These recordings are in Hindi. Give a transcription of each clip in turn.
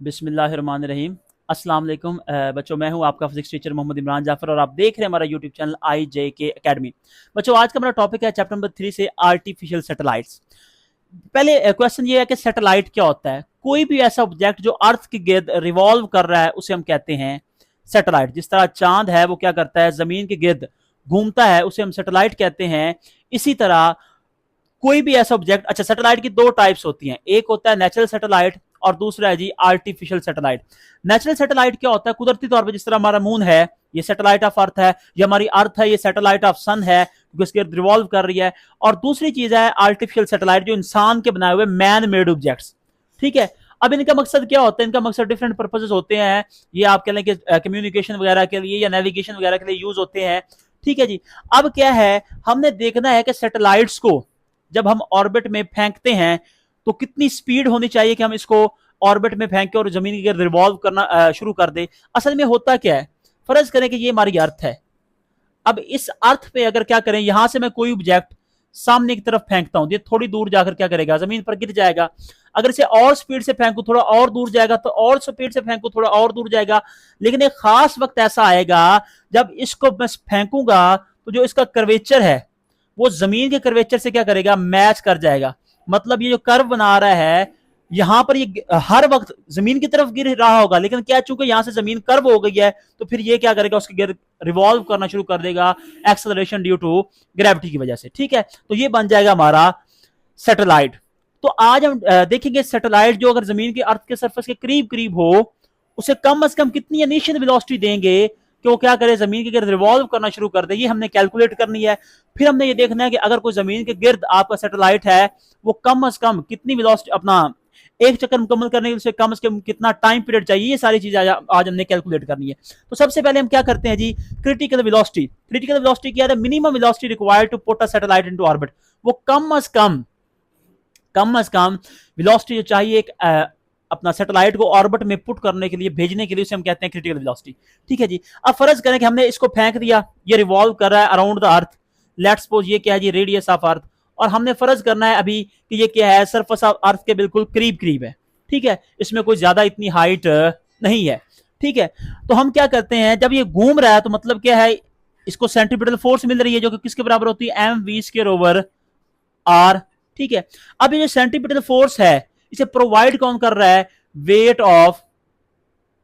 बिस्मिल्लाहिर्रहमानिर्रहीम। अस्सलाम वालेकुम बच्चों, मैं हूं आपका फिजिक्स टीचर मोहम्मद इमरान जाफर और आप देख रहे हैं हमारा यूट्यूब चैनल आई जे के अकेडमी। बच्चों, आज का हमारा टॉपिक है चैप्टर नंबर 3 से आर्टिफिशियल सैटेलाइट्स। पहले क्वेश्चन ये है कि सैटेलाइट क्या होता है। कोई भी ऐसा ऑब्जेक्ट जो अर्थ के गिर्द रिवॉल्व कर रहा है उसे हम कहते हैं सैटेलाइट। जिस तरह चांद है वो क्या करता है, जमीन के गिर्द घूमता है, उसे हम सैटेलाइट कहते हैं। इसी तरह कोई भी ऐसा ऑब्जेक्ट, अच्छा, सैटेलाइट की दो टाइप्स होती हैं, एक होता है नेचुरल सैटेलाइट और दूसरा है जी आर्टिफिशियल सैटेलाइट। नेचुरल सैटेलाइट क्या होता है, कुदरती तौर पे जिस तरह हमारा मून है ये सैटेलाइट ऑफ अर्थ है, ये हमारी अर्थ है ये सैटेलाइट ऑफ सन है क्योंकि इसके रिवॉल्व कर रही है। और दूसरी चीज है आर्टिफिशियल सैटेलाइट, जो इंसान के बनाए हुए मैन मेड ऑब्जेक्ट्स। ठीक है, अब इनका मकसद क्या होता है, इनका मकसद डिफरेंट पर्पसेस होते हैं। ये आप कह लें कि कम्युनिकेशन वगैरह के लिए या नेविगेशन वगैरह के लिए यूज होते हैं। ठीक है जी। अब क्या है, हमने देखना है कि सैटेलाइट्स को जब हम ऑर्बिट में फेंकते हैं तो कितनी स्पीड होनी चाहिए कि हम इसको ऑर्बिट में फेंके और जमीन के रिवॉल्व करना शुरू कर दे। असल में होता क्या है, फर्ज करें कि ये हमारी अर्थ है। अब इस अर्थ पे अगर क्या करें, यहां से मैं कोई ऑब्जेक्ट सामने की तरफ फेंकता हूं, ये थोड़ी दूर जाकर क्या करेगा, जमीन पर गिर जाएगा। अगर इसे और स्पीड से फेंकू थोड़ा और दूर जाएगा, तो और स्पीड से फेंकू थोड़ा और दूर जाएगा। लेकिन एक खास वक्त ऐसा आएगा जब इसको मैं फेंकूंगा तो जो इसका कर्वेचर है वो जमीन के कर्वेचर से क्या करेगा, मैच कर जाएगा। मतलब ये जो कर्व बना रहा है यहां पर ये हर वक्त जमीन की तरफ गिर रहा होगा, लेकिन क्या चूंकि यहां से जमीन कर्व हो गई है तो फिर ये क्या करेगा, उसके गिर रिवॉल्व करना शुरू कर देगा एक्सेलरेशन ड्यू टू ग्रेविटी की वजह से। ठीक है, तो ये बन जाएगा हमारा सैटेलाइट। तो आज हम देखेंगे सैटेलाइट जो अगर जमीन के अर्थ के सरफेस के करीब करीब हो उसे कम से कम कितनी इनिशियल वेलोसिटी देंगे कि वो क्या करे, जमीन के गिर्द रिवॉल्व करना शुरू कर दे। ये हमने कैलकुलेट करनी है। फिर हमने ये देखना है कि अगर कोई जमीन के गिर्द आपका सैटेलाइट है वो कम से कम कितनी वेलोसिटी, अपना एक चक्कर मुकम्मल करने के लिए कम से कम कितना टाइम पीरियड चाहिए, ये सारी चीजें आज हमने कैलकुलेट करनी है। तो सबसे पहले हम क्या करते हैं जी, क्रिटिकल वेलोसिटी। क्रिटिकल वेलोसिटी क्या है, minimum velocity required to put a satellite into orbit. वो कम से कम वेलोसिटी जो चाहिए एक अपना सैटेलाइट को ऑर्बिट में पुट करने के लिए, भेजने के लिए, उसे हम कहते हैं क्रिटिकल वेलोसिटी। ठीक है जी। अब फर्ज करें कि हमने इसको फेंक दिया, ये रिवॉल्व कर रहा है around the earth. Let's suppose ये क्या है जी, रेडियस ऑफ अर्थ। और हमने फर्ज करना है अभी कि ये क्या है, सरफेस ऑफ अर्थ के बिल्कुल करीब करीब है। ठीक है, इसमें कोई ज्यादा इतनी हाइट नहीं है। ठीक है, तो हम क्या करते हैं, जब ये घूम रहा है तो मतलब क्या है, इसको सेंट्रीपिटल फोर्स मिल रही है जो कि किसके बराबर होती है, m v square over r. ठीक है, अब ये जो सेंट्रीपिटल फोर्स है इसे प्रोवाइड कौन कर रहा है, वेट ऑफ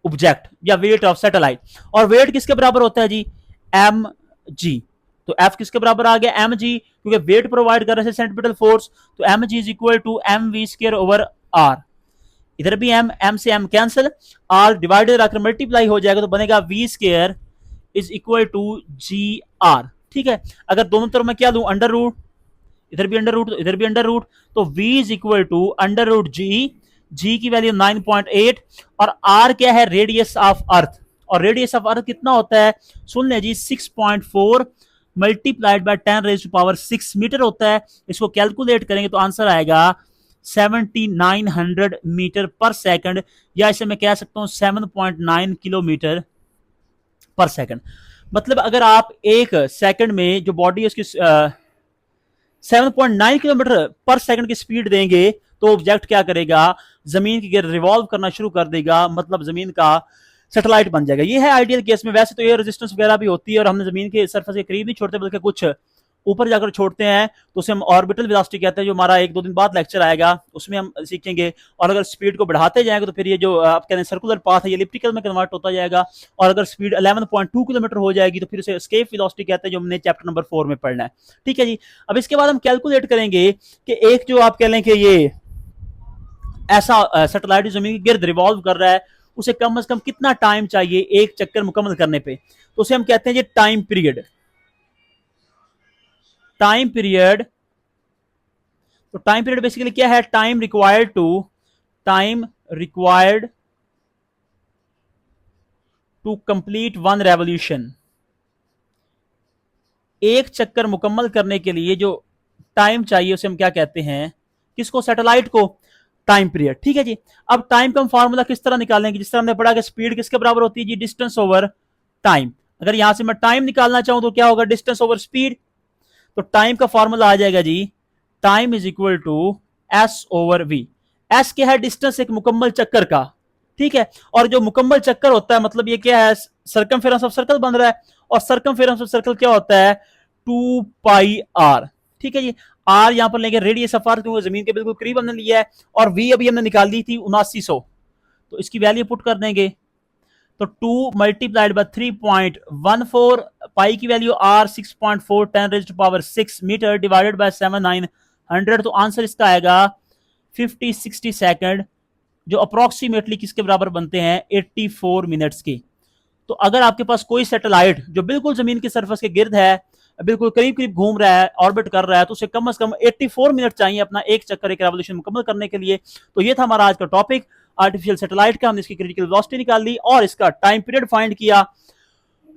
ऑब्जेक्ट या वेट ऑफ सैटेलाइट। और वेट किसके बराबर होता है जी, एम जी। तो एफ किसके बराबर आ गया, एम जी, क्योंकि वेट प्रोवाइड कर रहे हैं सेंट्रीपिटल फोर्स। तो m g is equal to m v square over r. इधर भी एम, एम से एम कैंसिल, आर डिवाइडेड आकर मल्टीप्लाई हो जाएगा तो बनेगा v square is equal to g r. ठीक है, अगर दोनों तरफ मैं क्या लू, अंडर रूट, इधर भी अंडर रूट, इधर भी अंडर रूट, तो v is equal to under root G की वैल्यू 9.8 और r क्या है, रेडियस ऑफ अर्थ। और रेडियस ऑफ अर्थ कितना होता है, सुन ले जी, 6.4 multiplied by 10 raise to power 6 metre होता है। इसको कैलकुलेट करेंगे तो आंसर आएगा 7900 मीटर पर सेकंड, या इसे मैं कह सकता हूं 7.9 किलोमीटर पर सेकंड। मतलब अगर आप एक सेकंड में जो बॉडी है उसकी 7.9 किलोमीटर पर सेकंड की स्पीड देंगे तो ऑब्जेक्ट क्या करेगा, जमीन के गिर्द रिवॉल्व करना शुरू कर देगा, मतलब जमीन का सैटेलाइट बन जाएगा। ये है आइडियल केस में। वैसे तो ये रेजिस्टेंस वगैरह भी होती है और हमने जमीन के सरफेस के करीब नहीं छोड़ते बल्कि कुछ ऊपर जाकर छोड़ते हैं, तो उसे हम ऑर्बिटल वेलोसिटी कहते हैं, जो हमारा 1-2 दिन बाद लेक्चर आएगा उसमें हम सीखेंगे। और अगर स्पीड को बढ़ाते जाएंगे तो फिर ये जो आप कहते हैं सर्कुलर पाथ है ये एलिप्टिकल में कन्वर्ट होता जाएगा। और अगर स्पीड 11.2 किलोमीटर हो जाएगी तो फिर उसे एस्केप वेलोसिटी कहते हैं, जो हमने चैप्टर नंबर 4 में पढ़ना है। ठीक है जी। अब इसके बाद हम कैलकुलेट करेंगे कि एक जो आप कह लें कि ये ऐसा सैटेलाइट जमीन के गिर्द रिवॉल्व कर रहा है उसे कम से कम कितना टाइम चाहिए एक चक्कर मुकम्मल करने पे, तो उसे हम कहते हैं जी टाइम पीरियड। टाइम पीरियड, तो टाइम पीरियड बेसिकली क्या है, time required to complete one revolution. एक चक्कर मुकम्मल करने के लिए जो टाइम चाहिए उसे हम क्या कहते हैं, किसको, सैटेलाइट को, टाइम पीरियड। ठीक है जी। अब टाइम का हम फॉर्मूला किस तरह निकालेंगे, जिस तरह हमने पढ़ा कि स्पीड किसके बराबर होती है जी, डिस्टेंस ओवर टाइम। अगर यहां से मैं टाइम निकालना चाहूं तो क्या होगा, डिस्टेंस ओवर स्पीड। तो टाइम का फॉर्मूला आ जाएगा जी, time is equal to S over V. S क्या है, डिस्टेंस एक मुकम्मल चक्कर का। ठीक है। और जो मुकम्मल चक्कर होता है, मतलब ये क्या है, सर्कमफेरेंस ऑफ सर्कल बन रहा है, और सर्कमफेरेंस ऑफ सर्कल क्या होता है, 2πr। ठीक है जी। आर यहां पर लेंगे रेडियस ऑफ अर्थ, क्योंकि जमीन के बिल्कुल करीब हमने लिया है, और वी अभी हमने निकाल ली थी 7900, तो इसकी वैल्यू पुट कर देंगे। तो 2 मल्टीप्लाइड बाय 3.14, पाई की value r 6.4 10⁻⁶ metre divided by 7900, तो आंसर इसका आएगा 50-60 सेकंड, जो अप्रोक्सीमेटली किसके बराबर बनते हैं, 84 मिनट्स के। तो अगर आपके पास कोई सैटेलाइट जो बिल्कुल जमीन की सरफेस के गिर्द है, बिल्कुल करीब करीब घूम रहा है, ऑर्बिट कर रहा है, तो उसे कम से कम 84 मिनट चाहिए अपना एक चक्कर, एक रेवोल्यूशन मुकम्मल करने के लिए। तो ये था हमारा आज का टॉपिक आर्टिफिशियल सैटेलाइट का। हमने इसकी क्रिटिकल वेलोसिटी निकाल ली और इसका टाइम पीरियड फाइंड किया।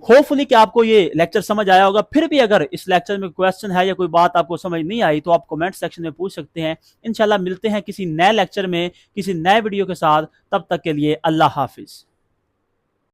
होपफुली कि आपको ये लेक्चर समझ आया होगा। फिर भी अगर इस लेक्चर में क्वेश्चन है या कोई बात आपको समझ नहीं आई, तो आप कमेंट सेक्शन में पूछ सकते हैं। इंशाल्लाह मिलते हैं किसी नए लेक्चर में, किसी नए वीडियो के साथ। तब तक के लिए अल्लाह हाफिज।